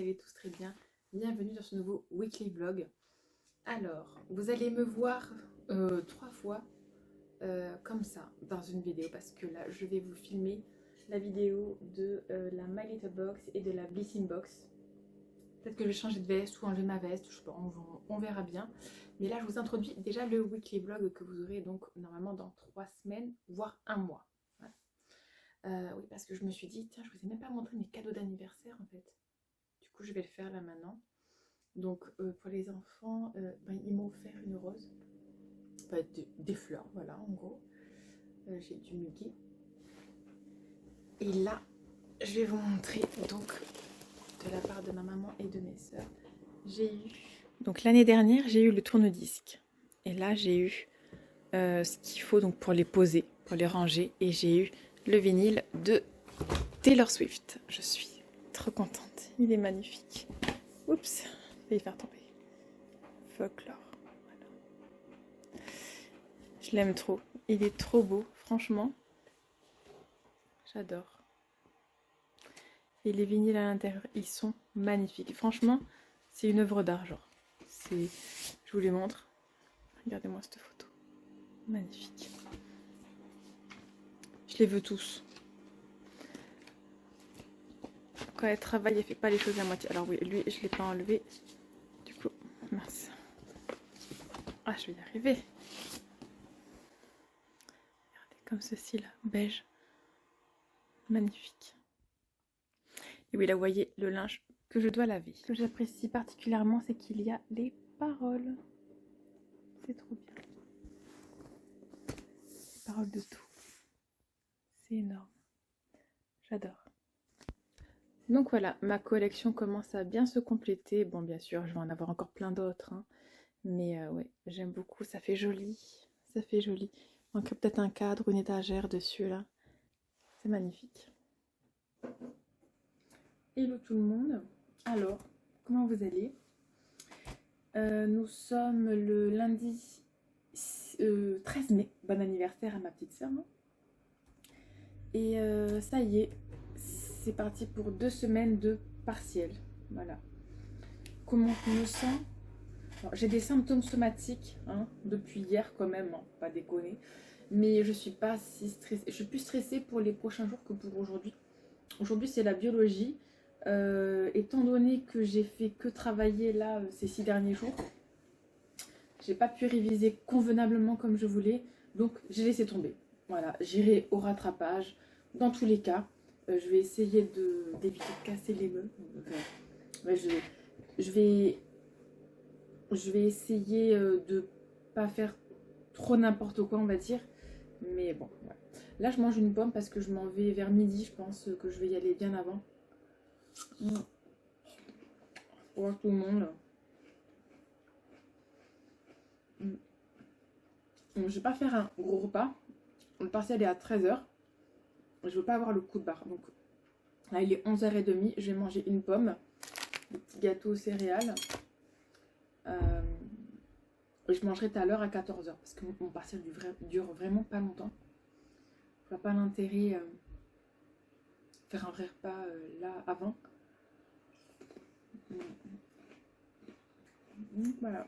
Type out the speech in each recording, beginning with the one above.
allez tous très bien. Bienvenue dans ce nouveau weekly vlog. Alors, vous allez me voir 3 fois comme ça dans une vidéo parce que là, je vais vous filmer la vidéo de la My Little Box et de la Blissing Box. Peut-être que je vais changer de veste ou enlever ma veste, je sais pas, on verra bien. Mais là, je vous introduis déjà le weekly vlog que vous aurez donc normalement dans 3 semaines, voire un mois. Voilà. Oui, parce que je me suis dit, tiens, je vous ai même pas montré mes cadeaux d'anniversaire en fait. Du coup, je vais le faire là maintenant. Donc, pour les enfants, ils m'ont offert une rose. Enfin, des fleurs, voilà, en gros. J'ai du muguet. Et là, je vais vous montrer, donc, de la part de ma maman et de mes soeurs, j'ai eu... Donc, l'année dernière, j'ai eu le tourne-disque. Et là, j'ai eu ce qu'il faut donc pour les poser, pour les ranger. Et j'ai eu le vinyle de Taylor Swift. Je suis trop contente. Il est magnifique. Oups, je vais y faire tomber. Folklore. Voilà. Je l'aime trop. Il est trop beau, franchement. J'adore. Et les vinyles à l'intérieur, ils sont magnifiques. Franchement, c'est une œuvre d'art, genre. Je vous les montre. Regardez-moi cette photo. Magnifique. Je les veux tous. Quand elle travaille, elle fait pas les choses à moitié. Alors oui, lui, je l'ai pas enlevé. Du coup, mince. Ah, je vais y arriver. Regardez, comme ceci là, beige. Magnifique. Et oui, là, vous voyez le linge que je dois laver. Ce que j'apprécie particulièrement, c'est qu'il y a les paroles. C'est trop bien. Les paroles de tout. C'est énorme. J'adore. Donc voilà, ma collection commence à bien se compléter. Bon, bien sûr, je vais en avoir encore plein d'autres. Hein. Mais ouais, j'aime beaucoup. Ça fait joli. Ça fait joli. Il manquerait peut-être un cadre, une étagère dessus, là. C'est magnifique. Hello tout le monde. Alors, comment vous allez? Nous sommes le lundi 13 mai. Bon anniversaire à ma petite sœur. Hein. Et ça y est, c'est parti pour 2 semaines de partiel. Voilà. Comment je me sens? J'ai des symptômes somatiques hein, depuis hier quand même, hein, pas déconner. Mais je suis pas si stressée. Je suis plus stressée pour les prochains jours que pour aujourd'hui. Aujourd'hui c'est la biologie. Étant donné que j'ai fait que travailler là ces 6 derniers jours, j'ai pas pu réviser convenablement comme je voulais. Donc j'ai laissé tomber. Voilà, j'irai au rattrapage. Dans tous les cas, je vais essayer d'éviter de casser les meubles. Ouais, je vais essayer de pas faire trop n'importe quoi, on va dire. Mais bon, ouais. Là, je mange une pomme parce que je m'en vais vers midi. Je pense que je vais y aller bien avant. Pour voir tout le monde. Je vais pas faire un gros repas. Le partiel est à 13h. Je veux pas avoir le coup de barre. Donc là, il est 11h30. Je vais manger une pomme. Des petits gâteaux aux céréales. Et je mangerai tout à l'heure à 14h. Parce que mon partiel dure vraiment pas longtemps. Je vois pas l'intérêt faire un vrai repas là avant. Voilà.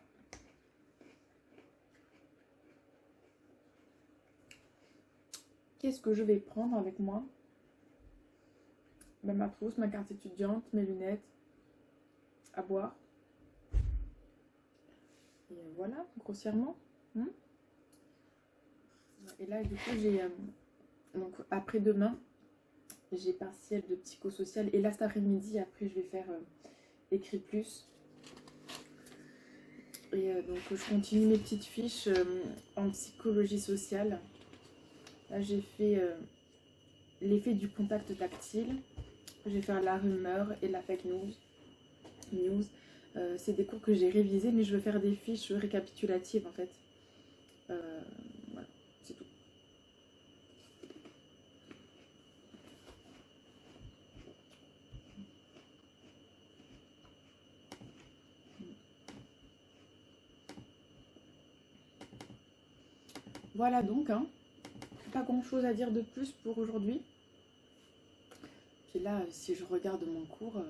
Qu'est-ce que je vais prendre avec moi? Ben, ma trousse, ma carte étudiante, mes lunettes, à boire. Et voilà, grossièrement. Et là, du coup, j'ai... donc, après-demain, j'ai partiel de psychosocial. Et là, cet après-midi, après, je vais faire écrit plus. Et donc, je continue mes petites fiches en psychologie sociale. Là, j'ai fait l'effet du contact tactile. Je vais faire la rumeur et la fake news. C'est des cours que j'ai révisés, mais je veux faire des fiches récapitulatives en fait. Voilà, c'est tout. Voilà donc, hein. Pas grand chose à dire de plus pour aujourd'hui. Puis là, si je regarde mon cours,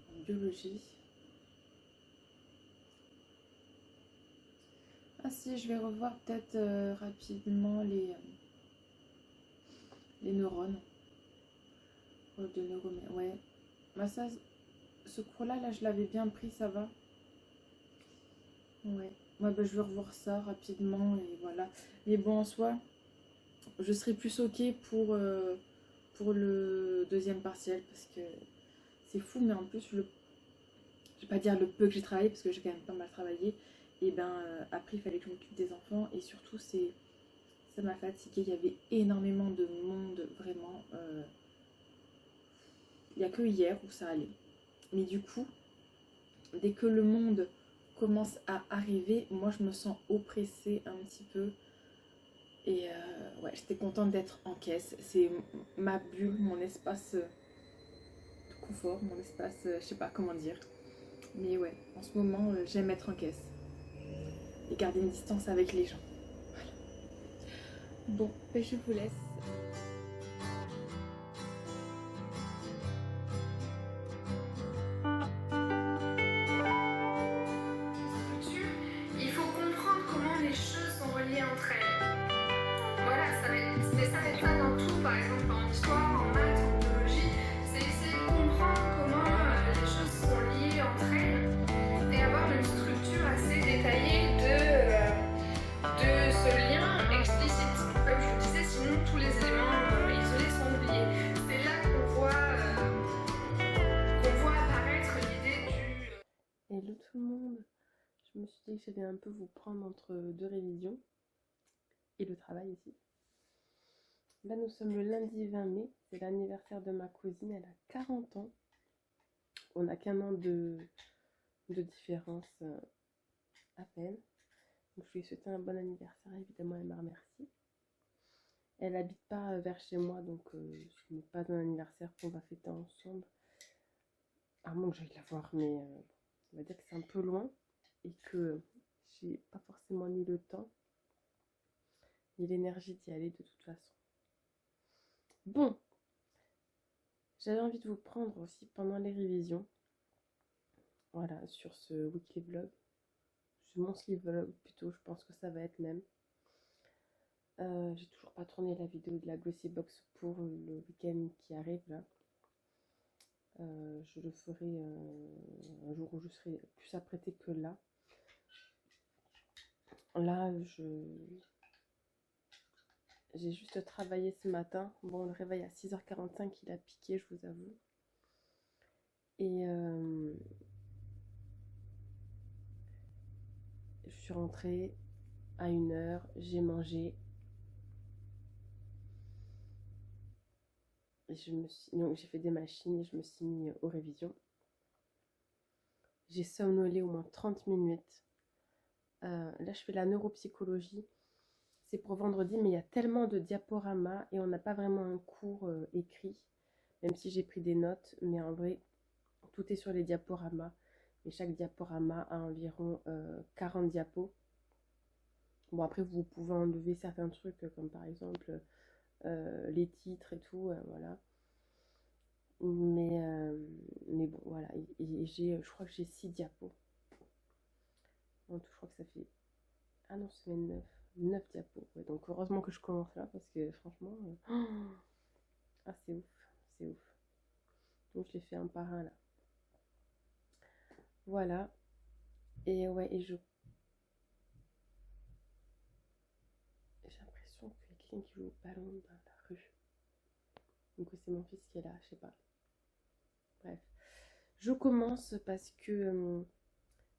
en biologie. Ah si, je vais revoir peut-être rapidement les neurones. De neurones, ouais. Bah ça, ce cours-là, là, je l'avais bien pris, ça va. Ouais. Ouais, bah, je vais revoir ça rapidement et voilà. Mais bon, en soi, je serai plus ok pour le deuxième partiel parce que c'est fou, mais en plus, je vais pas dire le peu que j'ai travaillé parce que j'ai quand même pas mal travaillé. Et ben après, il fallait que je m'occupe des enfants et surtout, ça m'a fatiguée. Il y avait énormément de monde, vraiment. Il n'y a que hier où ça allait. Mais du coup, dès que le monde commence à arriver, moi je me sens oppressée un petit peu. Et ouais, j'étais contente d'être en caisse. C'est ma bulle, mon espace de confort, mon espace, je sais pas comment dire. Mais ouais, en ce moment, j'aime être en caisse et garder une distance avec les gens. Voilà. Bon, ben, je vous laisse. Il faut comprendre comment les choses sont reliées entre elles. Voilà, c'est ça mettre ça dans tout, par exemple en histoire, en maths, en biologie, c'est essayer de comprendre comment les choses sont liées entre elles et avoir une structure assez détaillée de ce lien explicite. Comme je le disais, sinon tous les éléments isolés sont oubliés. C'est là qu'on voit apparaître l'idée du... Hello tout le monde, je me suis dit que j'allais un peu vous prendre entre deux révisions et le travail aussi. Là nous sommes le lundi 20 mai, c'est l'anniversaire de ma cousine, elle a 40 ans. On a qu'un an de différence à peine. Donc je lui ai souhaité un bon anniversaire, évidemment elle m'a remercié. Elle habite pas vers chez moi, donc ce n'est pas un anniversaire qu'on va fêter ensemble. À moins que j'aille la voir, mais on va dire que c'est un peu loin et que j'ai pas forcément ni le temps ni l'énergie d'y aller de toute façon. Bon, j'avais envie de vous prendre aussi pendant les révisions, voilà, sur ce weekly vlog, ce monthly vlog plutôt, je pense que ça va être même. J'ai toujours pas tourné la vidéo de la Glossy Box pour le week-end qui arrive là. Je le ferai un jour où je serai plus apprêtée que là. Là, j'ai juste travaillé ce matin. Bon, le réveil à 6h45, il a piqué, je vous avoue. Et je suis rentrée à 1h, j'ai mangé. Et donc j'ai fait des machines et je me suis mis aux révisions. J'ai somnolé au moins 30 minutes. Là, je fais la neuropsychologie. C'est pour vendredi, mais il y a tellement de diaporamas et on n'a pas vraiment un cours écrit, même si j'ai pris des notes. Mais en vrai, tout est sur les diaporamas. Et chaque diaporama a environ 40 diapos. Bon, après, vous pouvez enlever certains trucs, comme par exemple les titres et tout, voilà. Mais bon, voilà. Et je crois que j'ai 6 diapos. En tout, je crois que ça fait... Ah non, c'est 9 diapos. Ouais, donc, heureusement que je commence là, parce que franchement... Ah, c'est ouf, c'est ouf. Donc, je l'ai fait un par un, là. Voilà. Et ouais, et j'ai l'impression qu'il y a quelqu'un qui joue au ballon dans la rue. Donc, c'est mon fils qui est là, je sais pas. Bref. Je commence parce que...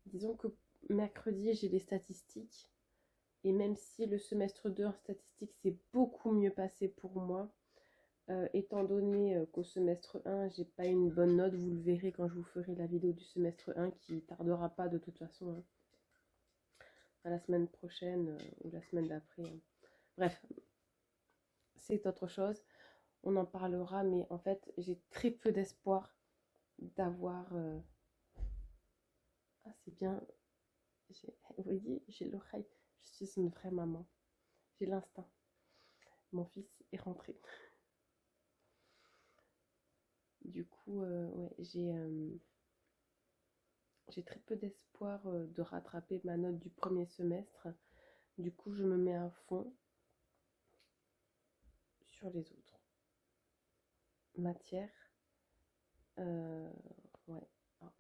disons que mercredi, j'ai les statistiques. Et même si le semestre 2 en statistique s'est beaucoup mieux passé pour moi, étant donné qu'au semestre 1, j'ai pas une bonne note, vous le verrez quand je vous ferai la vidéo du semestre 1 qui tardera pas de toute façon, hein, à la semaine prochaine ou la semaine d'après. Bref, c'est autre chose. On en parlera, mais en fait, j'ai très peu d'espoir d'avoir... Ah, c'est bien. Vous voyez, j'ai l'oreille. Je suis une vraie maman. J'ai l'instinct. Mon fils est rentré. Du coup, ouais, j'ai très peu d'espoir de rattraper ma note du premier semestre. Du coup, je me mets à fond sur les autres matières. Ouais. Alors,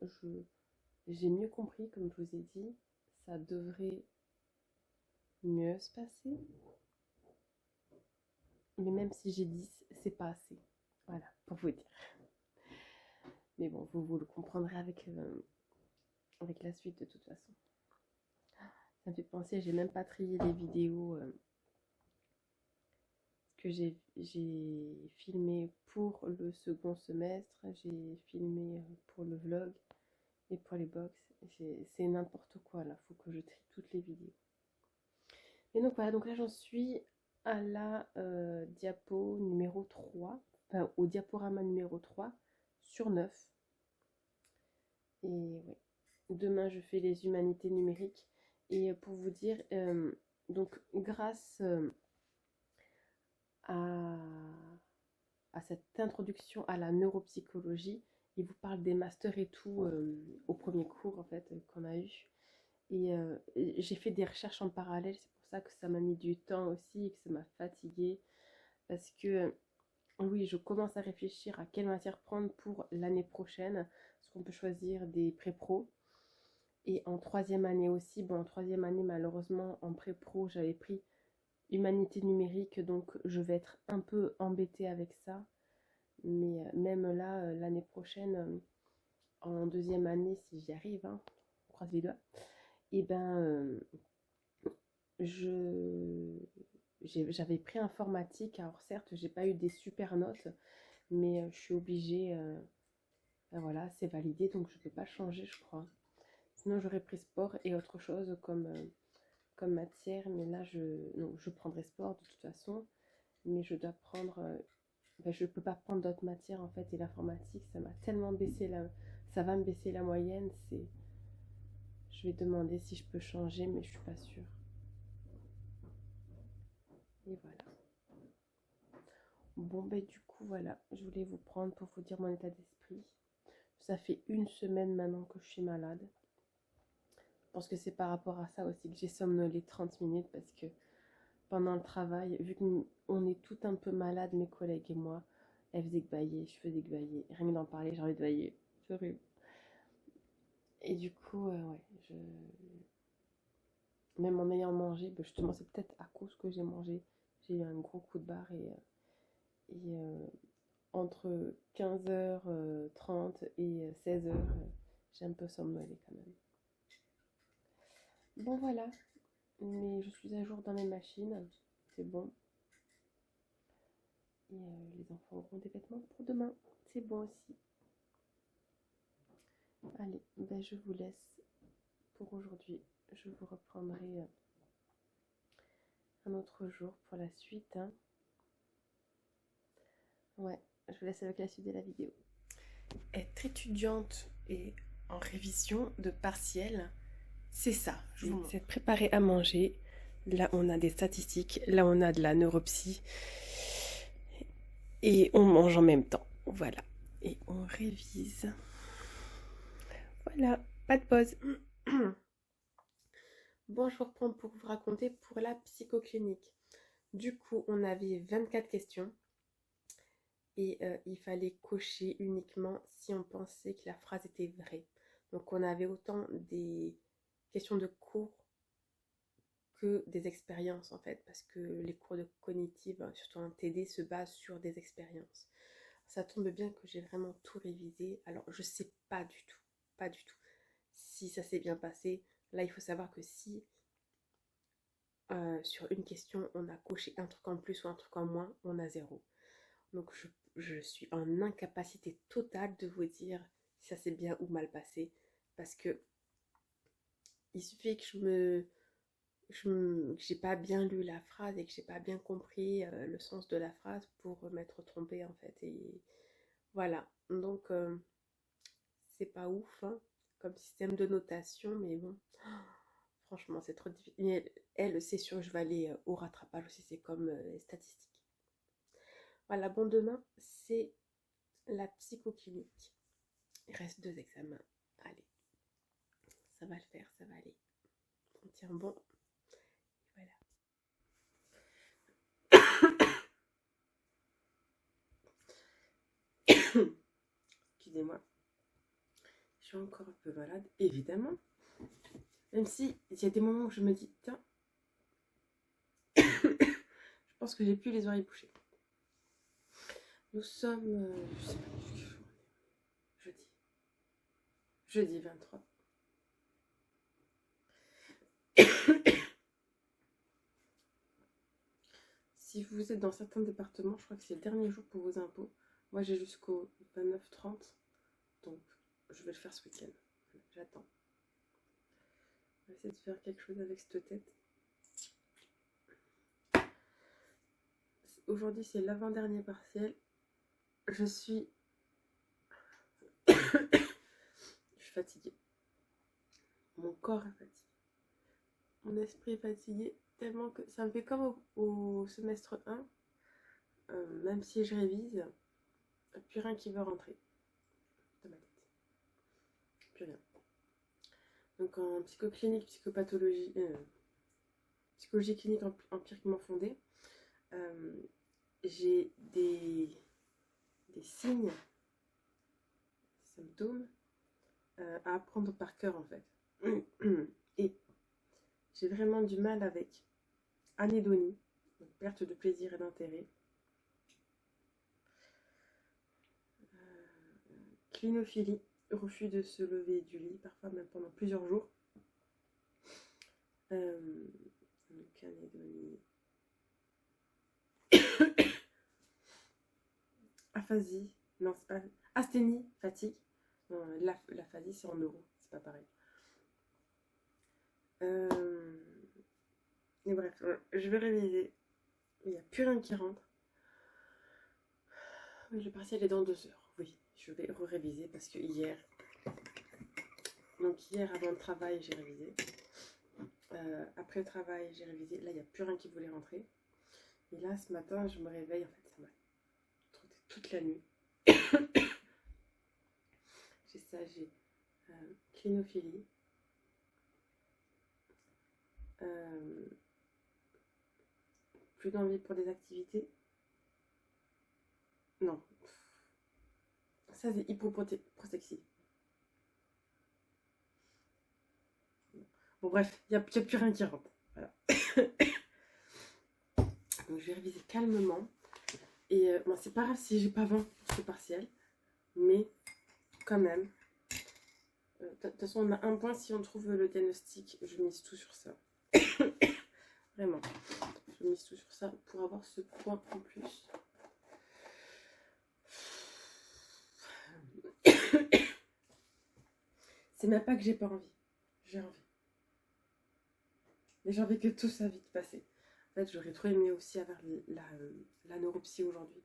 j'ai mieux compris, comme je vous ai dit, ça devrait mieux se passer. Mais même si j'ai 10, c'est pas assez. Voilà, pour vous dire. Mais bon, vous le comprendrez avec la suite de toute façon. Ça me fait penser, j'ai même pas trié les vidéos que j'ai filmées pour le second semestre. J'ai filmé pour le vlog et pour les box. C'est n'importe quoi là, faut que je trie toutes les vidéos. Et donc voilà, donc là j'en suis à la diapo numéro 3, enfin au diaporama numéro 3 sur 9. Et ouais, demain je fais les humanités numériques. Et pour vous dire, donc grâce à cette introduction à la neuropsychologie, il vous parle des masters et tout au premier cours en fait qu'on a eu. Et j'ai fait des recherches en parallèle, c'est pour ça que ça m'a mis du temps aussi et que ça m'a fatiguée. Parce que oui, je commence à réfléchir à quelle matière prendre pour l'année prochaine. Parce qu'on peut choisir des pré-pro. Et en troisième année aussi, bon en troisième année malheureusement en pré-pro j'avais pris humanité numérique, donc je vais être un peu embêtée avec ça. Mais même là, l'année prochaine, en deuxième année, si j'y arrive, hein, on croise les doigts, et ben j'avais pris informatique. Alors certes, j'ai pas eu des super notes, mais je suis obligée, ben voilà, c'est validé, donc je peux pas changer, je crois. Sinon, j'aurais pris sport et autre chose comme matière, mais là, je prendrai sport de toute façon, mais je dois prendre, ben, je peux pas prendre d'autres matières en fait, et l'informatique, ça m'a tellement baissé ça va me baisser la moyenne, je vais demander si je peux changer, mais je suis pas sûre. Et voilà. Bon, ben du coup, voilà, je voulais vous prendre pour vous dire mon état d'esprit. Ça fait une semaine maintenant que je suis malade. Je pense que c'est par rapport à ça aussi que j'ai somnolé 30 minutes, parce que pendant le travail, vu qu'on est tout un peu malade, mes collègues et moi, elle faisait que bailler, je faisais que bailler. Rien que d'en parler, j'ai envie de bailler. C'est horrible. Et du coup, ouais, même en ayant mangé, ben justement, c'est peut-être à cause que j'ai mangé. J'ai eu un gros coup de barre et entre 15h30 et 16h, j'ai un peu somnolé quand même. Bon, voilà. Mais je suis à jour dans mes machines. C'est bon. Et les enfants auront des vêtements pour demain. C'est bon aussi. Allez, ben je vous laisse pour aujourd'hui. Je vous reprendrai un autre jour pour la suite. Hein. Ouais, je vous laisse avec la suite de la vidéo. Être étudiante et en révision de partiel, c'est ça. C'est être préparé à manger. Là, on a des statistiques. Là, on a de la neuropsy. Et on mange en même temps. Voilà. Et on révise. Voilà, pas de pause. Bon, je vous reprends pour vous raconter pour la psychoclinique. Du coup, on avait 24 questions. Et il fallait cocher uniquement si on pensait que la phrase était vraie. Donc on avait autant des questions de cours que des expériences en fait, parce que les cours de cognitive, surtout en TD, se basent sur des expériences. Ça tombe bien que j'ai vraiment tout révisé. Alors je sais pas du tout si ça s'est bien passé. Là il faut savoir que si sur une question on a coché un truc en plus ou un truc en moins, on a 0. Donc je suis en incapacité totale de vous dire si ça s'est bien ou mal passé, parce que il suffit que que j'ai pas bien lu la phrase et que j'ai pas bien compris le sens de la phrase pour m'être trompée en fait. Et voilà, donc c'est pas ouf hein, comme système de notation, mais bon, franchement c'est trop difficile. Mais elle, c'est sûr, je vais aller au rattrapage aussi, c'est comme les statistiques. Voilà, bon demain, c'est la psychoclinique. Il reste 2 examens. Allez, ça va le faire, ça va aller. On tient bon. Voilà. Excusez-moi. Je suis encore un peu malade, évidemment. Même si il y a des moments où je me dis, tiens, je pense que j'ai plus les oreilles bouchées. Nous sommes, je sais pas quel jour on est. Jeudi 23. Si vous êtes dans certains départements, je crois que c'est le dernier jour pour vos impôts. Moi, j'ai jusqu'au 29-30, donc je vais le faire ce week-end. J'attends. On va essayer de faire quelque chose avec cette tête. Aujourd'hui, c'est l'avant-dernier partiel. Je suis fatiguée. Mon corps est fatigué. Mon esprit est fatigué tellement que ça me fait comme au semestre 1. Même si je révise, plus rien qui veut rentrer dans ma tête. Plus rien. Donc en psychoclinique, psychopathologie, psychologie clinique empiriquement fondée, j'ai des signes, symptômes à apprendre par cœur en fait. Et j'ai vraiment du mal avec anédonie, donc perte de plaisir et d'intérêt, clinophilie, refus de se lever du lit, parfois même pendant plusieurs jours, donc anédonie, aphasie, non c'est pas, asthénie, fatigue, non, l'aphasie c'est en neuro, c'est pas pareil. Mais bref, je vais réviser. Il n'y a plus rien qui rentre. Oui, le partiel est dans 2 heures. Oui, je vais réviser parce que hier avant le travail, j'ai révisé. Après le travail, j'ai révisé. Là, il n'y a plus rien qui voulait rentrer. Et là, ce matin, je me réveille. En fait, ça m'a trotté toute la nuit. J'ai ça, j'ai clinophilie. Plus d'envie pour des activités. Non. Ça, c'est hypoprotexie. Bon, bref, il n'y a plus rien qui rentre. Voilà. Donc, je vais réviser calmement. Et bon, c'est pas grave si j'ai pas 20 pour ce partiel. Mais, quand même. De toute façon, on a un point si on trouve le diagnostic. Je mise tout sur ça. Vraiment. Je mise tout sur ça pour avoir ce point en plus. C'est même pas que j'ai pas envie. J'ai envie. Mais j'ai envie que tout ça vite passer. En fait, j'aurais trop aimé aussi avoir la neuropsy aujourd'hui.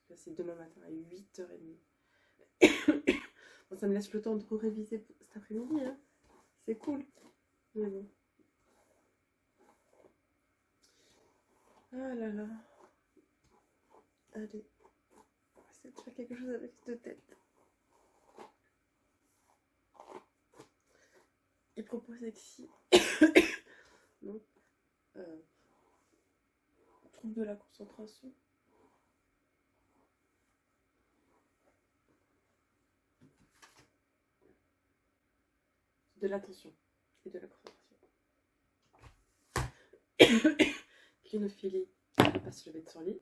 Là, c'est demain matin à 8h30. Bon, ça me laisse le temps de réviser cet après-midi. Hein. C'est cool. Mais bon. Ah là là. Allez. On va essayer de faire quelque chose avec cette tête. Hypoprotexie. Donc, trouble de la concentration. De l'attention et de la concentration. Clinophilie, on ne peut pas se lever de son lit.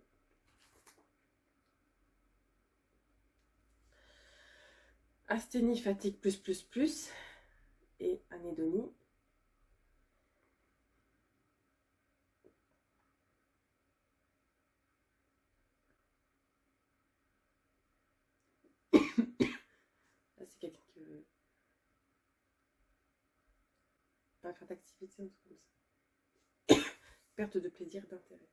Asthénie, fatigue, plus. Et anédonie. Là, c'est quelqu'un qui veut pas faire d'activité, un truc comme ça. Perte de plaisir, d'intérêt.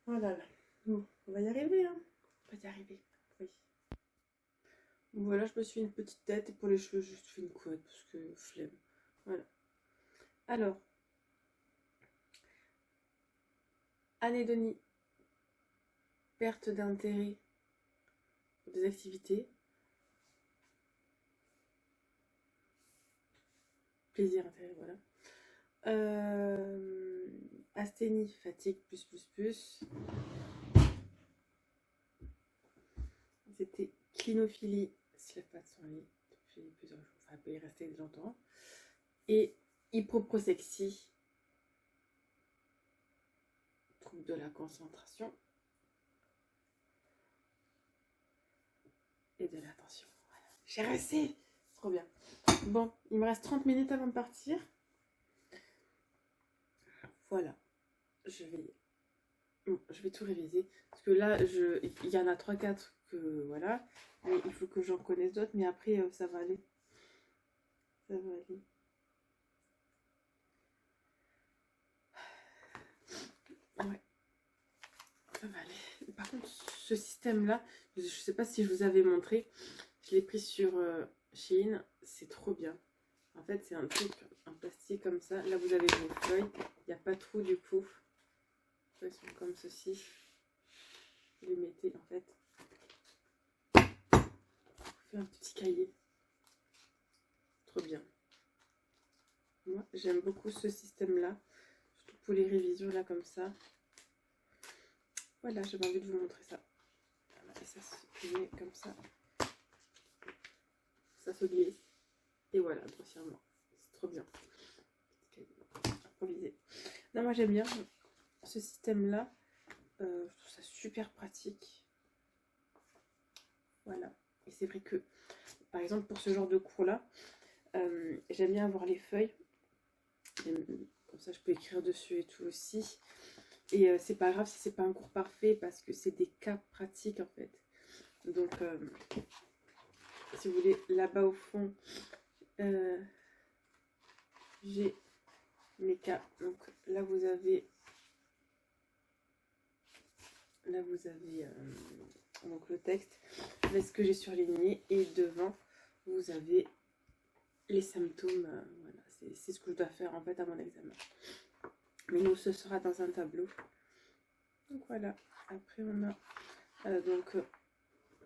Voilà. Bon, on va y arriver, hein. On va y arriver, oui. Voilà, je me suis fait une petite tête et pour les cheveux, je juste fait une couette parce que flemme. Voilà. Alors, anédonie, perte d'intérêt pour des activités. Plaisir, intérêt, voilà. Asthénie, fatigue, plus. C'était clinophilie, se lève pas de son lit depuis plusieurs jours, ça peut y rester longtemps. Et hypoprosexie, trouble de la concentration et de l'attention. Voilà. J'ai réussi, trop bien. Bon, il me reste 30 minutes avant de partir. Voilà, je vais tout réviser. Parce que là, il y en a 3-4 que voilà. Mais il faut que j'en connaisse d'autres. Mais après, ça va aller. Ça va aller. Ouais. Ça va aller. Par contre, ce système-là, je ne sais pas si je vous avais montré. Je l'ai pris sur Shein. C'est trop bien. En fait, c'est un truc, un plastique comme ça. Là, vous avez vos feuilles. Il n'y a pas de trou du coup. Ils sont comme ceci. Vous les mettez en fait. Vous faites un petit cahier. Trop bien. Moi, j'aime beaucoup ce système-là. Surtout pour les révisions là comme ça. Voilà, j'avais envie de vous montrer ça. Voilà, et ça se met comme ça. Ça se glisse. Et voilà, grossièrement. C'est trop bien. Improvisé. Non, moi j'aime bien ce système-là. Je trouve ça super pratique. Voilà. Et c'est vrai que, par exemple, pour ce genre de cours-là, j'aime bien avoir les feuilles. Comme ça, je peux écrire dessus et tout aussi. Et c'est pas grave si c'est pas un cours parfait parce que c'est des cas pratiques en fait. Donc, si vous voulez, là-bas au fond, j'ai mes cas. Donc là, vous avez donc le texte, là ce que j'ai surligné, et devant, vous avez les symptômes. Voilà, c'est ce que je dois faire en fait à mon examen. Mais nous, ce sera dans un tableau. Donc voilà. Après, on a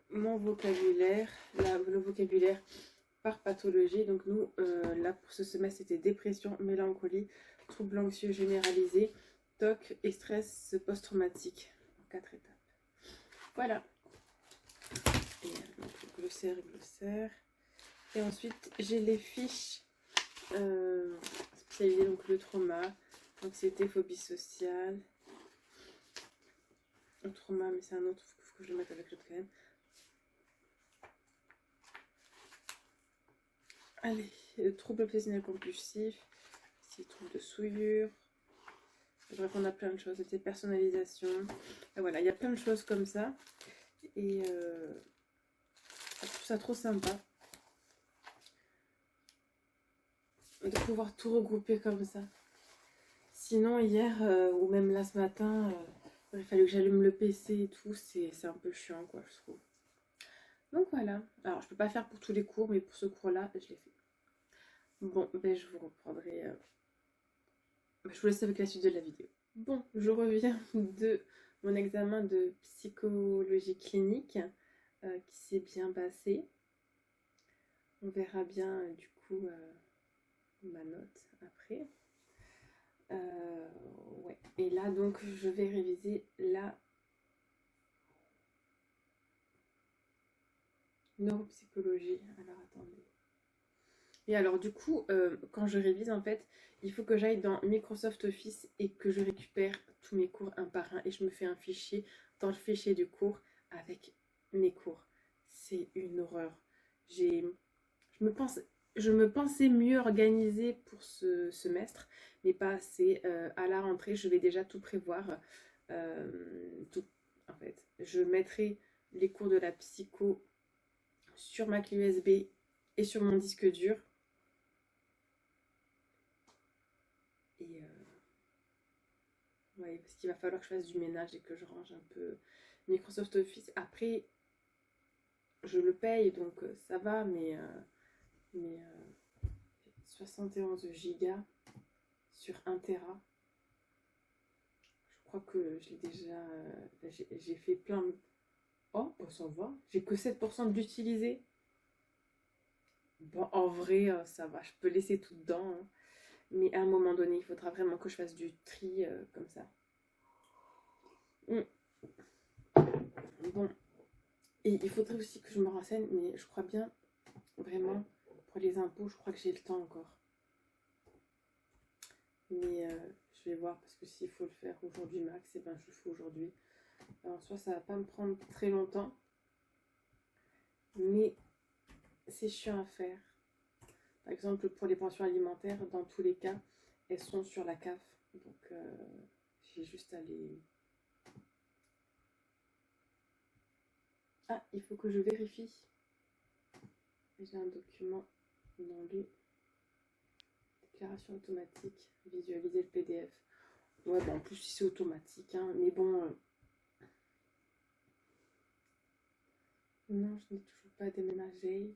mon vocabulaire, le vocabulaire par pathologie. Donc nous, là pour ce semestre, c'était dépression, mélancolie, troubles anxieux généralisés, TOC et stress post-traumatique. En 4 étapes. Voilà. Et donc, glossaire. Et ensuite, j'ai les fiches spécialisées, donc le trauma, anxiété, phobie sociale. Le trauma, mais c'est un autre, il faut que je le mette avec l'autre quand même. Allez, trouble obsessionnel compulsif, trouble de souillure. Bref, on a plein de choses. C'était personnalisation. Et voilà, il y a plein de choses comme ça. Et je trouve ça trop sympa de pouvoir tout regrouper comme ça. Sinon, hier, ou même là ce matin, il fallait que j'allume le PC et tout. C'est un peu chiant, quoi, je trouve. Donc voilà. Alors, je peux pas faire pour tous les cours, mais pour ce cours-là, je l'ai fait. Bon, ben je vous reprendrai. Je vous laisse avec la suite de la vidéo. Bon, je reviens de mon examen de psychologie clinique qui s'est bien passé. On verra bien du coup ma note après. Ouais. Et là donc je vais réviser la neuropsychologie. Alors attendez. Et alors du coup, quand je révise en fait, il faut que j'aille dans Microsoft Office et que je récupère tous mes cours un par un et je me fais un fichier dans le fichier du cours avec mes cours. C'est une horreur. Je me pensais mieux organisée pour ce semestre, mais pas assez. À la rentrée, je vais déjà tout prévoir. En fait, je mettrai les cours de la psycho sur ma clé USB et sur mon disque dur. Et ouais, parce qu'il va falloir que je fasse du ménage et que je range un peu Microsoft Office. Après, je le paye, donc ça va, mais 71 gigas sur 1 Tera, je crois que je l'ai déjà... j'ai fait plein... Oh, bon, ça va. J'ai que 7% d'utilisé. Bon, en vrai, ça va. Je peux laisser tout dedans. Hein. Mais à un moment donné, il faudra vraiment que je fasse du tri comme ça. Bon. Et il faudrait aussi que je me renseigne. Mais je crois bien, vraiment, pour les impôts, je crois que j'ai le temps encore. Mais je vais voir. Parce que s'il faut le faire aujourd'hui max, et ben je le fais aujourd'hui. En soi, ça va pas me prendre très longtemps. Mais c'est chiant à faire. Par exemple, pour les pensions alimentaires, dans tous les cas, elles sont sur la CAF. Donc, j'ai juste à les... Ah, il faut que je vérifie. J'ai un document dans les déclarations automatiques. Visualiser le PDF. Ouais, bon, en plus, c'est automatique. Hein, mais bon... Non, je n'ai toujours pas déménagé.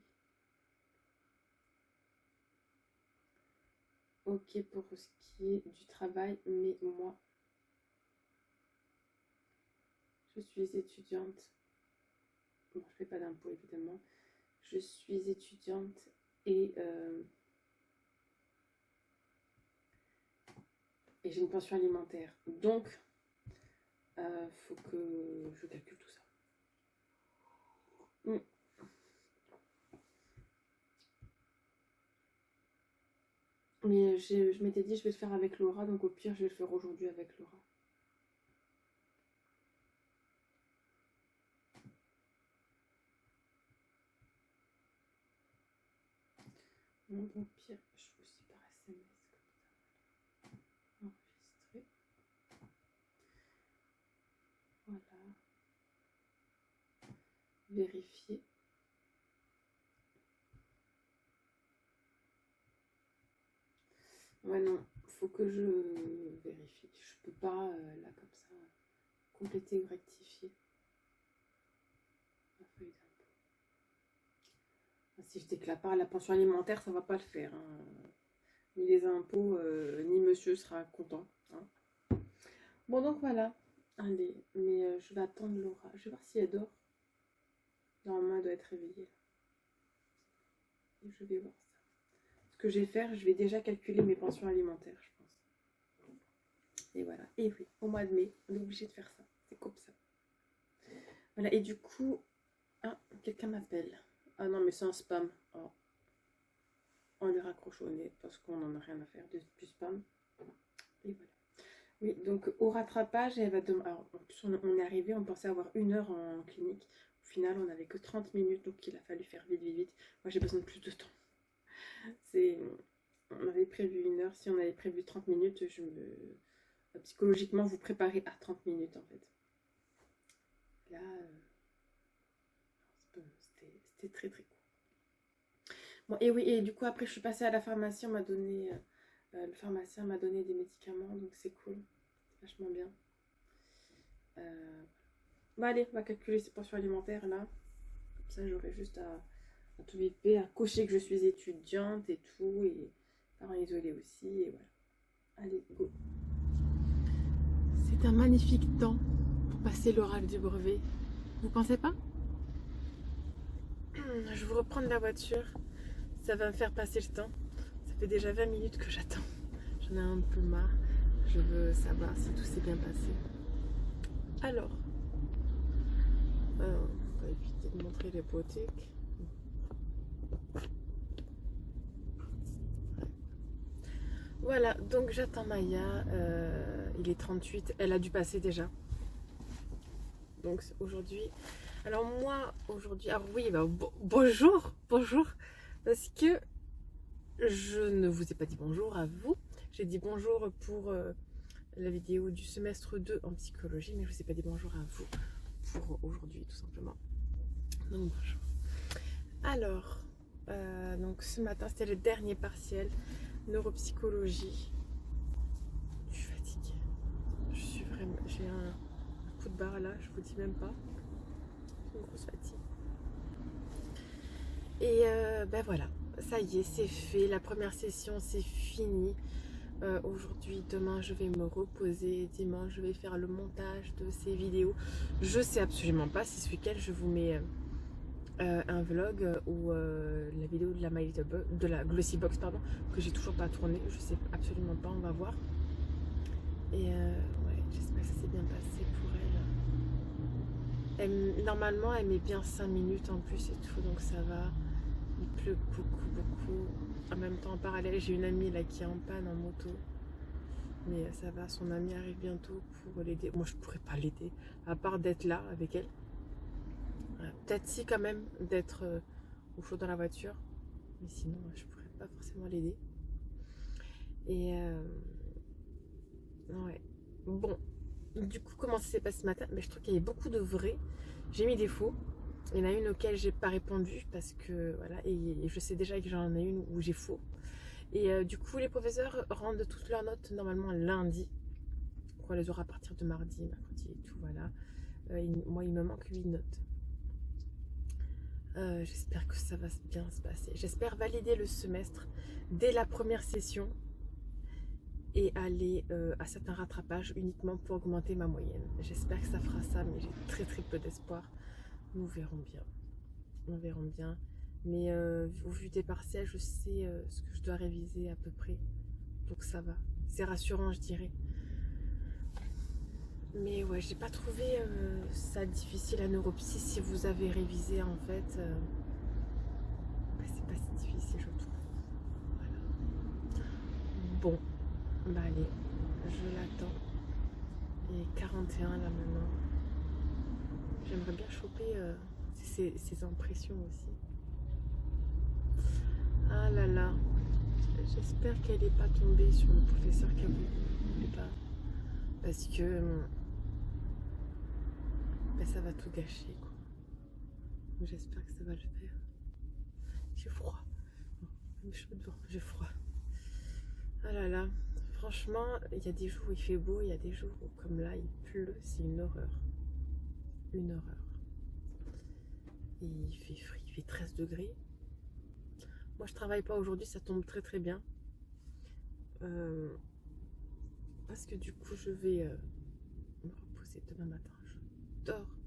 Ok pour ce qui est du travail, mais moi, je suis étudiante. Bon, je ne fais pas d'impôts évidemment. Je suis étudiante et j'ai une pension alimentaire. Donc, faut que je calcule tout ça. Mais je m'étais dit, je vais le faire avec Laura, donc au pire, je vais le faire aujourd'hui avec Laura. Bon, au pire, je fais aussi par SMS comme ça. Enregistrer. Voilà. Vérifier. Ouais, non, faut que je vérifie. Je peux pas, là, comme ça, compléter ou rectifier ma feuille d'impôt. Si je déclare pas la pension alimentaire, ça va pas le faire. Hein. Ni les impôts, ni monsieur sera content. Hein. Bon, donc voilà. Allez, mais je vais attendre Laura. Je vais voir si elle dort. Normalement, elle doit être réveillée. Et je vais voir ça. Ce que je vais faire, je vais déjà calculer mes pensions alimentaires, je pense. Et voilà. Et oui, au mois de mai, on est obligé de faire ça. C'est comme ça. Voilà, et du coup... Ah, quelqu'un m'appelle. Ah non, mais c'est un spam. Oh. On lui raccroche au nez parce qu'on n'en a rien à faire du spam. Et voilà. Oui, donc au rattrapage, elle va demander... Alors, en plus, on est arrivé, on pensait avoir 1 heure en clinique. Au final, on n'avait que 30 minutes, donc il a fallu faire vite, vite, vite. Moi, j'ai besoin de plus de temps. On avait prévu 1 heure. Si on avait prévu 30 minutes, psychologiquement, vous préparez à 30 minutes, en fait. Là... C'était très très cool. Bon, et oui, et du coup après je suis passée à la pharmacie, on m'a donné le pharmacien m'a donné des médicaments, donc c'est cool, c'est vachement bien. Bon allez, on va calculer ces pensions alimentaires là, comme ça j'aurai juste à tout vite fait, à cocher que je suis étudiante et tout, et parents isolés aussi, et voilà. Allez, go. C'est un magnifique temps pour passer l'oral du brevet, vous pensez pas? Je vais reprendre la voiture, ça va me faire passer le temps. Ça fait déjà 20 minutes que j'attends. J'en ai un peu marre. Je veux savoir si tout s'est bien passé. Alors, on va éviter de montrer les boutiques. Voilà, donc j'attends Maya. Il est 38, elle a dû passer déjà. Donc aujourd'hui... Alors moi, aujourd'hui... Alors oui, bah, bonjour, parce que je ne vous ai pas dit bonjour à vous. J'ai dit bonjour pour la vidéo du semestre 2 en psychologie, mais je ne vous ai pas dit bonjour à vous pour aujourd'hui, tout simplement. Donc bonjour. Alors, donc ce matin, c'était le dernier partiel, neuropsychologie. Je suis fatiguée. J'ai un coup de barre là, je vous dis même pas. Une grosse fatigue. Et ben voilà, ça y est, c'est fait. La première session, c'est fini. Aujourd'hui, demain, je vais me reposer. Dimanche, je vais faire le montage de ces vidéos. Je sais absolument pas si ce week-end, je vous mets un vlog ou la vidéo de la Glossy Box, pardon, que j'ai toujours pas tourné. Je sais absolument pas, on va voir. Et ouais, j'espère que ça s'est bien passé pour elle. Normalement, elle met bien 5 minutes en plus et tout, donc ça va. Il pleut beaucoup. En même temps, en parallèle, j'ai une amie là qui est en panne en moto. Mais ça va, son amie arrive bientôt pour l'aider. Moi, je pourrais pas l'aider, à part d'être là avec elle. Peut-être si quand même, d'être au chaud dans la voiture. Mais sinon, je pourrais pas forcément l'aider. Et ouais. Bon. Du coup, comment ça s'est passé ce matin? Je trouve qu'il y avait beaucoup de vrais. J'ai mis des faux. Il y en a une auquel j'ai pas répondu parce que voilà, et je sais déjà que j'en ai une où j'ai faux. Et du coup, les professeurs rendent toutes leurs notes normalement lundi. On les aura à partir de mardi, mercredi et tout, voilà. Moi, il me manque 8 notes. J'espère que ça va bien se passer. J'espère valider le semestre dès la première session et aller à certains rattrapages uniquement pour augmenter ma moyenne. J'espère que ça fera ça, mais j'ai très peu d'espoir. Nous verrons bien. On verra bien. Mais au vu des partiels, je sais ce que je dois réviser à peu près. Donc ça va. C'est rassurant, je dirais. Mais ouais, j'ai pas trouvé ça difficile à neuropsy. Si vous avez révisé, en fait, c'est pas si difficile, je trouve. Voilà. Bon, bah allez, je l'attends. Il est 41 là maintenant. J'aimerais bien choper ses impressions aussi. Ah là là. J'espère qu'elle n'est pas tombée sur le professeur qui a voulu pas. Parce que ça va tout gâcher, quoi. J'espère que ça va le faire. J'ai froid. Même chaud devant, j'ai froid. Ah là là. Franchement, il y a des jours où il fait beau, il y a des jours où, comme là, il pleut. C'est une horreur. Une horreur. Et il fait frais, il fait 13 degrés. Moi je travaille pas aujourd'hui, ça tombe très bien. Parce que du coup je vais me reposer demain matin. Je dors.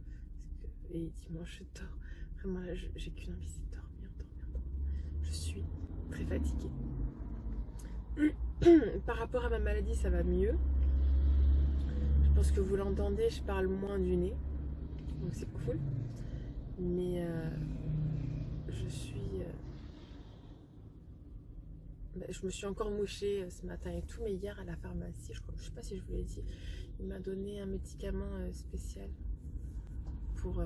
Et dimanche je dors. Vraiment là j'ai qu'une envie, c'est dormir. Je suis très fatiguée. Par rapport à ma maladie, ça va mieux. Je pense que vous l'entendez, je parle moins du nez. Donc c'est cool. Mais je me suis encore mouchée ce matin et tout. Mais hier à la pharmacie, je sais pas si je vous l'ai dit, il m'a donné un médicament spécial pour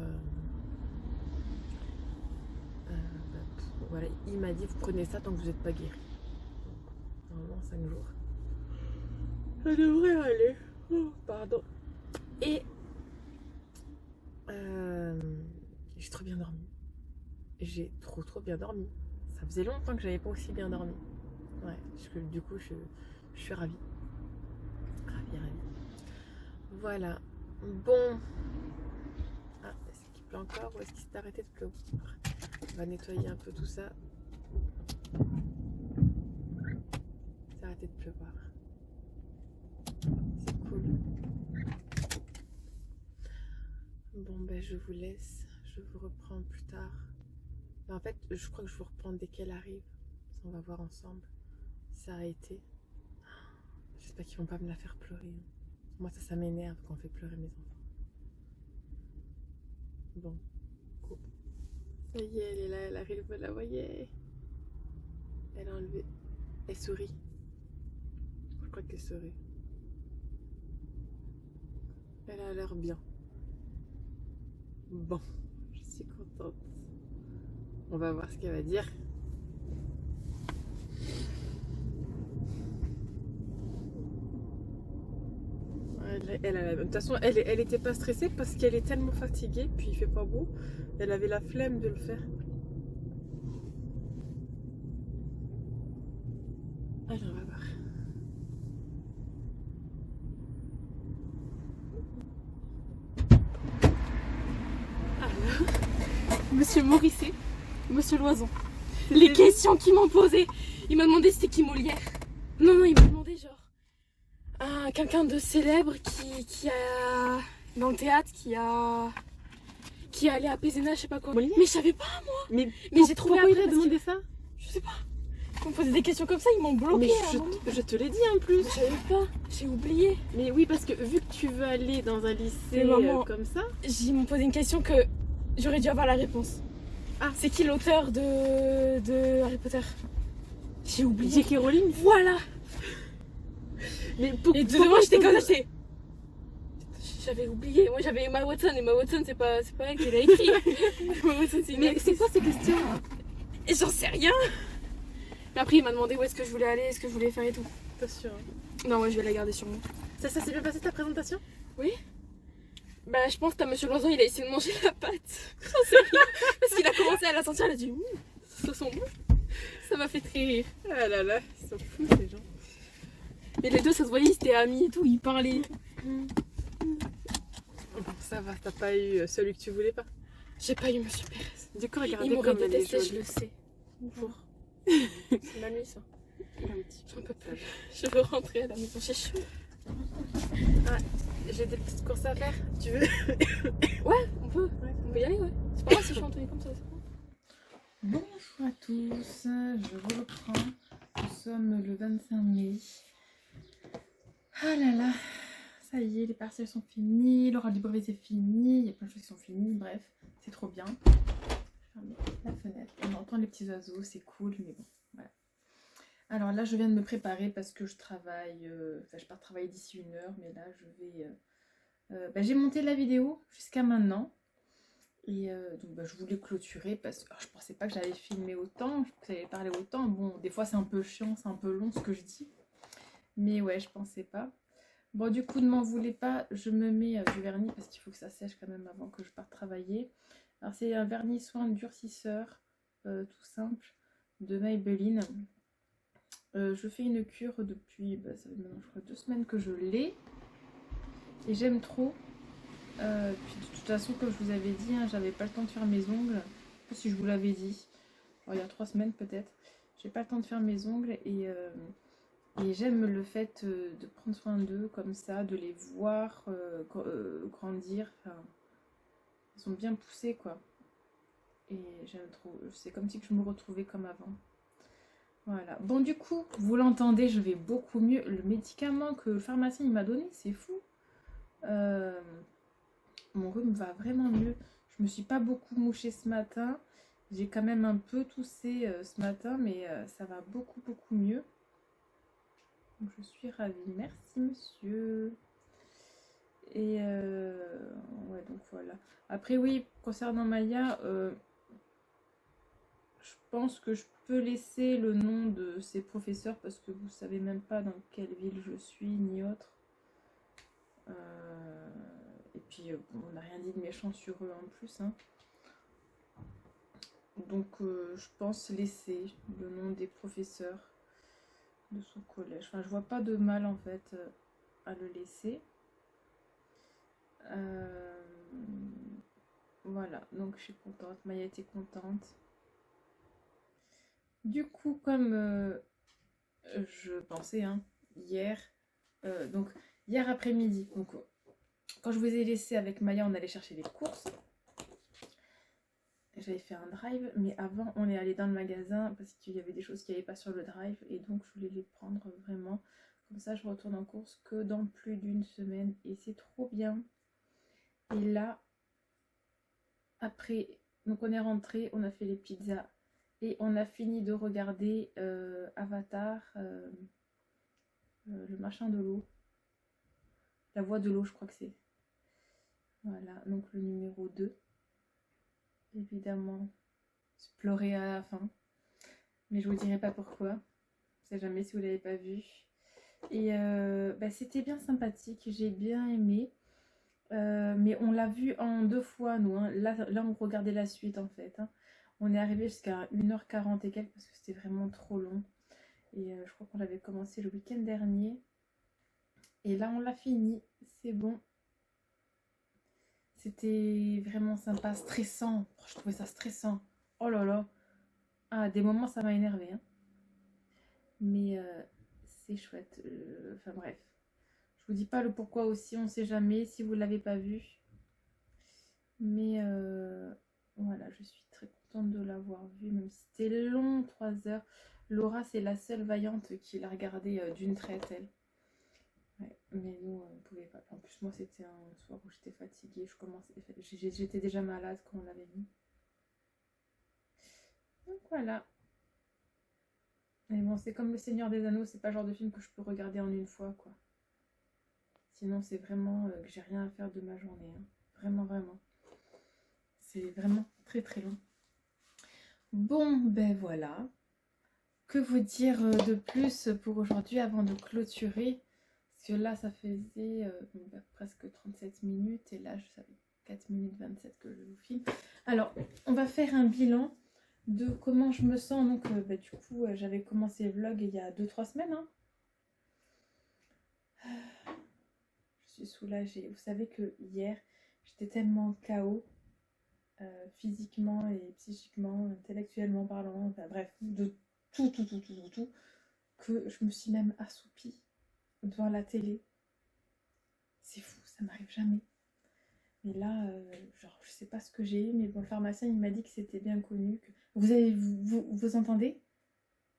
voilà, il m'a dit vous prenez ça tant que vous n'êtes pas guéri. Normalement 5 jours. Ça devrait aller. Oh, pardon. Et j'ai trop bien dormi. J'ai trop bien dormi. Ça faisait longtemps que j'avais pas aussi bien dormi. Ouais, du coup je suis ravie. Ravie. Voilà. Bon. Ah, est-ce qu'il pleut encore ou est-ce qu'il s'est arrêté de pleuvoir? On va nettoyer un peu tout ça. C'est arrêté de pleuvoir. C'est cool. Bon ben je vous laisse. Je vous reprends plus tard. Mais en fait, je crois que je vous reprends dès qu'elle arrive. On va voir ensemble si ça a été. J'espère qu'ils vont pas me la faire pleurer. Moi, ça m'énerve quand on fait pleurer mes enfants. Bon, cool. Ça y est, elle est là, elle arrive, vous la voyez. Elle a enlevé. Elle sourit. Je crois qu'elle sourit. Elle a l'air bien. Bon, je suis contente. On va voir ce qu'elle va dire. De toute façon, elle était pas stressée parce qu'elle est tellement fatiguée, puis il fait pas beau. Elle avait la flemme de le faire. Alors, on va voir. Alors, Monsieur Morisset, Monsieur Loison. Les questions qu'ils m'ont posées. Il m'a demandé c'était qui Molière. Non, il m'a demandé genre quelqu'un de célèbre qui a dans le théâtre, qui est allé à Pézena, je sais pas quoi. Molière. Mais je savais pas, Mais j'ai trouvé pourquoi il après t'a parce demandé ça? je sais pas. On me posait des questions comme ça, ils m'ont bloqué. Mais je te l'ai dit en plus. Je savais pas, j'ai oublié. Mais oui, parce que vu que tu veux aller dans un lycée Mais maman, comme ça, Ils m'ont posé une question que j'aurais dû avoir la réponse. Ah. C'est qui l'auteur de Harry Potter? J'ai oublié. J.K. Rowling. Voilà. Mais Et pourquoi de moi ils j'étais t'ont comme ça, dit- j'étais... J'avais oublié. Moi j'avais Emma Watson. Emma Watson c'est pas elle qui l'a écrit. Emma Watson c'est une Mais actrice. c'est quoi ces questions? Et j'en sais rien. Mais après il m'a demandé où est-ce que je voulais aller, ce que je voulais faire et tout. T'es sûr? Non ouais je vais la garder sur moi. Ça s'est bien passé ta présentation? Bah je pense que Monsieur Loiseau il a essayé de manger la pâte. J'en sais rien. Parce qu'il a commencé à la sentir, il a dit ça sent bon. Ça m'a fait très rire. Ah là là, ils sont fous ces gens. Et les deux ça se voyait, ils étaient amis et tout, ils parlaient. Bon, ça va, t'as pas eu celui que tu voulais pas. J'ai pas eu Monsieur Pérez. Du coup, Il regardez m'aurait comme elle est détesté, je jolie. le sais. Bonjour. C'est ma nuit ça. Un petit J'en peu. peux plus. Je veux rentrer à la maison, j'ai chaud. J'ai des petites courses à faire. Tu veux? On peut y aller, ouais. C'est pas grave si je suis en tenue comme ça. Bonjour à tous, je reprends. Nous sommes le 25 mai. Ah là là, ça y est, les partiels sont finis, l'oral du brevet c'est fini, il y a plein de choses qui sont finies, bref, c'est trop bien. Je ferme la fenêtre, on entend les petits oiseaux, c'est cool, mais bon, voilà. Alors là, je viens de me préparer parce que je travaille, je pars travailler d'ici 1 heure, mais là, je vais... j'ai monté la vidéo jusqu'à maintenant. Et donc je voulais clôturer parce que je pensais pas que j'allais filmer autant, je pensais que j'allais parler autant. Bon, des fois c'est un peu chiant, c'est un peu long ce que je dis. Mais ouais, je pensais pas. Bon, du coup, ne m'en voulez pas, je me mets du vernis parce qu'il faut que ça sèche quand même avant que je parte travailler. Alors c'est un vernis soin durcisseur, tout simple, de Maybelline. Je fais une cure depuis, ça fait maintenant je crois 2 semaines que je l'ai. Et j'aime trop. Puis de toute façon, comme je vous avais dit, hein, j'avais pas le temps de faire mes ongles. Je sais pas si je vous l'avais dit. Alors, il y a 3 semaines peut-être. J'ai pas le temps de faire mes ongles et j'aime le fait de prendre soin d'eux comme ça, de les voir grandir. Enfin, ils sont bien poussés quoi. Et j'aime trop. C'est comme si je me retrouvais comme avant. Voilà. Bon, du coup, vous l'entendez, je vais beaucoup mieux. Le médicament que le pharmacien il m'a donné, c'est fou. Mon rhume va vraiment mieux. Je me suis pas beaucoup mouchée ce matin. J'ai quand même un peu toussé ce matin, mais ça va beaucoup mieux. Donc, je suis ravie. Merci monsieur. Et ouais, donc voilà. Après oui, concernant Maya, je pense que je peux laisser le nom de ses professeurs parce que vous savez même pas dans quelle ville je suis ni autre. Et puis on n'a rien dit de méchant sur eux en plus hein. Donc je pense laisser le nom des professeurs de son collège. Enfin je vois pas de mal en fait à le laisser. Voilà, donc je suis contente, Maya était contente. Du coup comme je pensais hein, hier, donc hier après-midi, donc quand je vous ai laissé avec Maya, on allait chercher les courses. J'avais fait un drive, mais avant on est allé dans le magasin parce qu'il y avait des choses qui n'avaient pas sur le drive et donc je voulais les prendre vraiment. Comme ça je retourne en course que dans plus d'1 semaine et c'est trop bien. Et là, après, donc on est rentré, on a fait les pizzas et on a fini de regarder Avatar, le machin de l'eau. La voix de l'eau, je crois que c'est. Voilà, donc le numéro 2. Évidemment, je pleurais à la fin. Mais je vous dirai pas pourquoi. Je sais jamais si vous l'avez pas vu. Et c'était bien sympathique, j'ai bien aimé. Mais on l'a vu en 2 fois, nous. Hein. Là, on regardait la suite, en fait. Hein. On est arrivé jusqu'à 1h40 et quelques parce que c'était vraiment trop long. Et je crois qu'on l'avait commencé le week-end dernier. Et là, on l'a fini. C'est bon. C'était vraiment sympa, stressant. Je trouvais ça stressant. Oh là là. Ah, à des moments, ça m'a énervé. Hein. Mais c'est chouette. Enfin bref. Je vous dis pas le pourquoi aussi, on sait jamais si vous l'avez pas vu. Mais voilà, je suis très contente de l'avoir vu, même si c'était long, 3 heures. Laura, c'est la seule vaillante qui l'a regardé d'une traite, elle. Ouais, mais nous, on ne pouvait pas. En plus, moi, c'était un soir où j'étais fatiguée. J'étais déjà malade quand on l'avait mis. Donc voilà. Mais bon, c'est comme Le Seigneur des Anneaux, c'est pas le genre de film que je peux regarder en une fois, quoi. Sinon, c'est vraiment que j'ai rien à faire de ma journée. Hein. Vraiment, vraiment. C'est vraiment très, très long. Bon, ben voilà. Que vous dire de plus pour aujourd'hui avant de clôturer? Parce que là, ça faisait presque 37 minutes. Et là, ça fait 4 minutes 27 que je vous filme. Alors, on va faire un bilan de comment je me sens. Donc, du coup, j'avais commencé le vlog il y a 2-3 semaines. Hein. Je suis soulagée. Vous savez que hier, j'étais tellement KO. Physiquement et psychiquement, intellectuellement parlant, enfin bref, de tout, que je me suis même assoupie devant la télé. C'est fou, ça m'arrive jamais. Mais là, genre, je sais pas ce que j'ai eu, mais bon, le pharmacien, il m'a dit que c'était bien connu. Que... Vous entendez?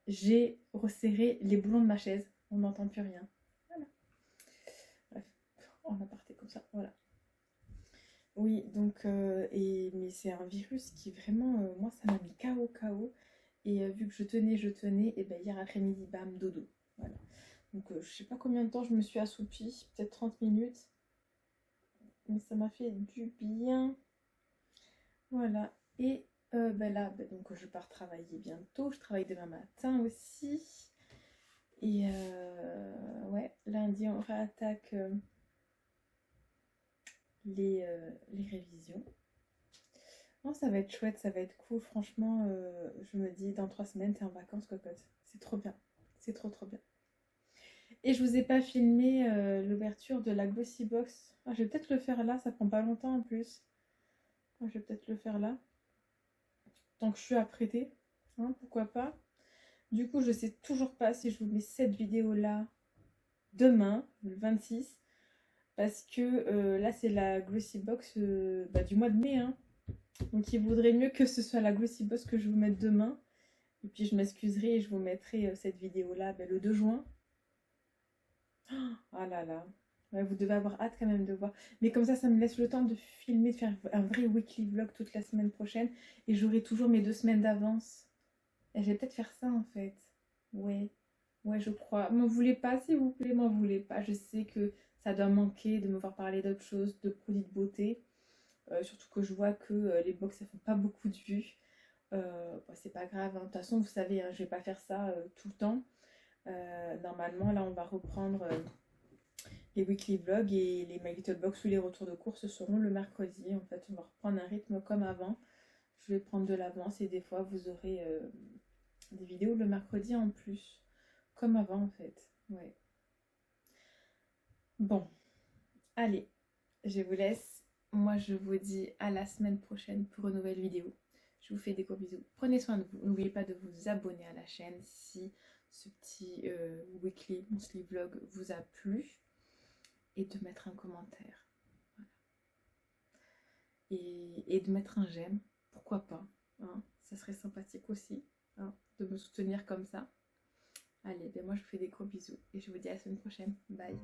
J'ai resserré les boulons de ma chaise, on n'entend plus rien. Voilà. Bref, on va partir comme ça, voilà. Oui, donc, mais c'est un virus qui vraiment, moi, ça m'a mis KO. Et vu que je tenais, et ben hier après-midi, bam, dodo. Voilà. Donc, je sais pas combien de temps je me suis assoupie, peut-être 30 minutes. Mais ça m'a fait du bien. Voilà. Et là, donc, je pars travailler bientôt. Je travaille demain matin aussi. Et ouais, lundi, on réattaque... les révisions. Non, ça va être chouette, ça va être cool. Franchement, je me dis, dans 3 semaines, t'es en vacances, cocotte. C'est trop bien. C'est trop bien. Et je vous ai pas filmé l'ouverture de la Glossy Box. Ah, je vais peut-être le faire là, ça prend pas longtemps en plus. Ah, je vais peut-être le faire là. Tant que je suis apprêtée. Hein, pourquoi pas. Du coup, je sais toujours pas si je vous mets cette vidéo là demain, le 26. Parce que là, c'est la Glossy Box du mois de mai. Hein. Donc, il vaudrait mieux que ce soit la Glossy Box que je vous mette demain. Et puis, je m'excuserai et je vous mettrai cette vidéo-là le 2 juin. Oh là là. Ouais, vous devez avoir hâte quand même de voir. Mais comme ça me laisse le temps de filmer, de faire un vrai weekly vlog toute la semaine prochaine. Et j'aurai toujours mes 2 semaines d'avance. Et je vais peut-être faire ça en fait. Ouais, je crois. M'en voulez pas, s'il vous plaît, m'en voulez pas. Je sais que ça doit manquer de me voir parler d'autres choses, de produits de beauté. Surtout que je vois que les box, ça fait pas beaucoup de vues. C'est pas grave. Hein. De toute façon, vous savez, hein, je vais pas faire ça tout le temps. Normalement, là, on va reprendre les weekly vlogs et les My Little Box ou les retours de course seront le mercredi. En fait, on va reprendre un rythme comme avant. Je vais prendre de l'avance et des fois, vous aurez des vidéos le mercredi en plus. Comme avant, en fait. Ouais. Bon. Allez, je vous laisse. Moi, je vous dis à la semaine prochaine pour une nouvelle vidéo. Je vous fais des gros bisous. Prenez soin de vous. N'oubliez pas de vous abonner à la chaîne si ce petit weekly monthly vlog vous a plu. Et de mettre un commentaire. Voilà. Et de mettre un j'aime. Pourquoi pas. Hein, ça serait sympathique aussi. Hein, de me soutenir comme ça. Allez, moi je vous fais des gros bisous. Et je vous dis à la semaine prochaine. Bye.